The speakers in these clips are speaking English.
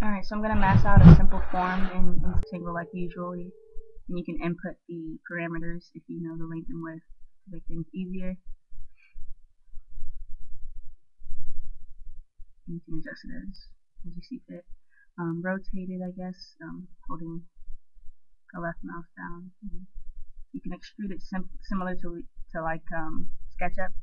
Alright, so I'm going to mass out a simple form in Integral like usually, and you can input the parameters if you know the length and width to make things easier. And you can adjust it as you see fit. Rotate it, I guess, holding the left mouse down. You can extrude it similar to like SketchUp.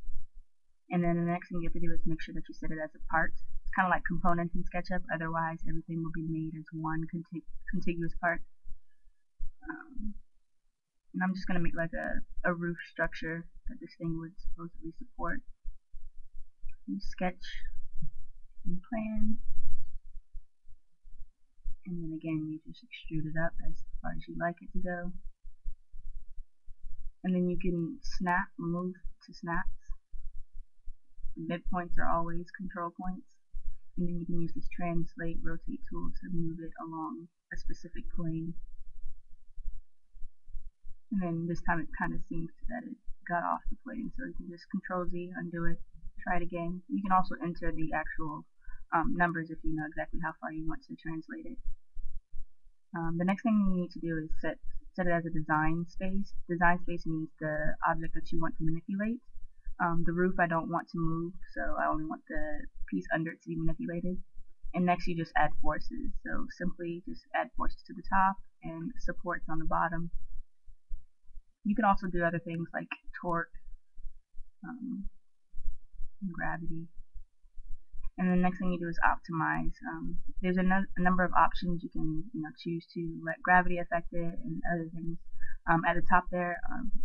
And then the next thing you have to do is make sure that you set it as a part. It's kind of like components in SketchUp, otherwise everything will be made as one contiguous part. And I'm just going to make like a roof structure that this thing would supposedly support. You sketch and plan, and then again you just extrude it up as far as you like it to go. And then you can move to snaps. Midpoints are always control points, and then you can use this translate rotate tool to move it along a specific plane. And then this time it kind of seems that it got off the plane, so you can just Control Z, undo it, try it again. You can also enter the actual numbers if you know exactly how far you want to translate it. The next thing you need to do is set it as a design space. Design space means the object that you want to manipulate. The roof I don't want to move, so I only want the piece under it to be manipulated. And next you just add forces. So simply just add forces to the top and supports on the bottom. You can also do other things like torque, and gravity. And then the next thing you do is optimize. There's a number of options you can choose to let gravity affect it and other things. At the top there,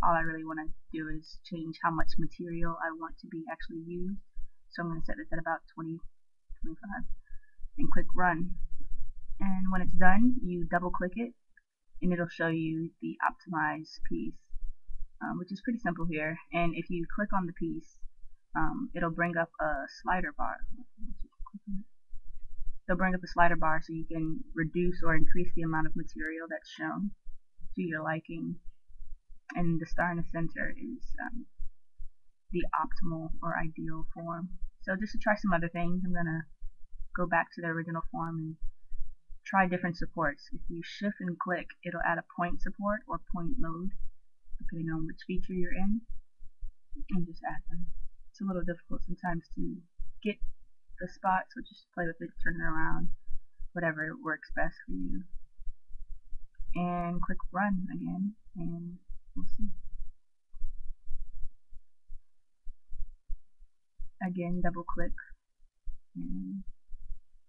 all I really want to do is change how much material I want to be actually used. So I'm going to set this at about 20, 25, and click Run. And when it's done, you double click it, and it'll show you the optimized piece, which is pretty simple here. And if you click on the piece, it'll bring up a slider bar. It'll bring up a slider bar so you can reduce or increase the amount of material that's shown to your liking. And the star in the center is the optimal or ideal form. So just to try some other things, I'm going to go back to the original form and try different supports. If you shift and click, it'll add a point support or point load, depending on which feature you're in, and just add them. It's a little difficult sometimes to get the spot, so just play with it, turn it around, whatever works best for you. And click Run again, and we'll see. Again, double click, and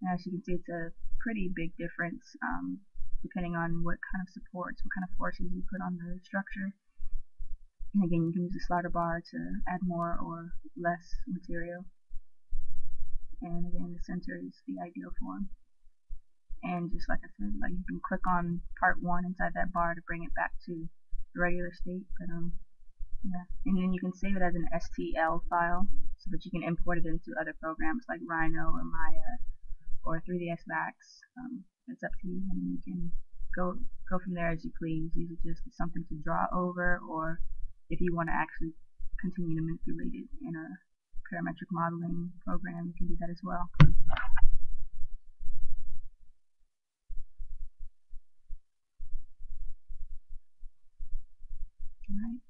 as you can see, it's a pretty big difference depending on what kind of supports, what kind of forces you put on the structure. And again, you can use the slider bar to add more or less material. And again, the center is the ideal form. And just like I said, like you can click on part 1 inside that bar to bring it back to the regular state. But yeah, and then you can save it as an STL file so that you can import it into other programs like Rhino or Maya or 3ds Max. It's up to you, and you can go from there as you please. Use it just as something to draw over, or if you want to actually continue to manipulate it in a parametric modeling program, you can do that as well. Alright.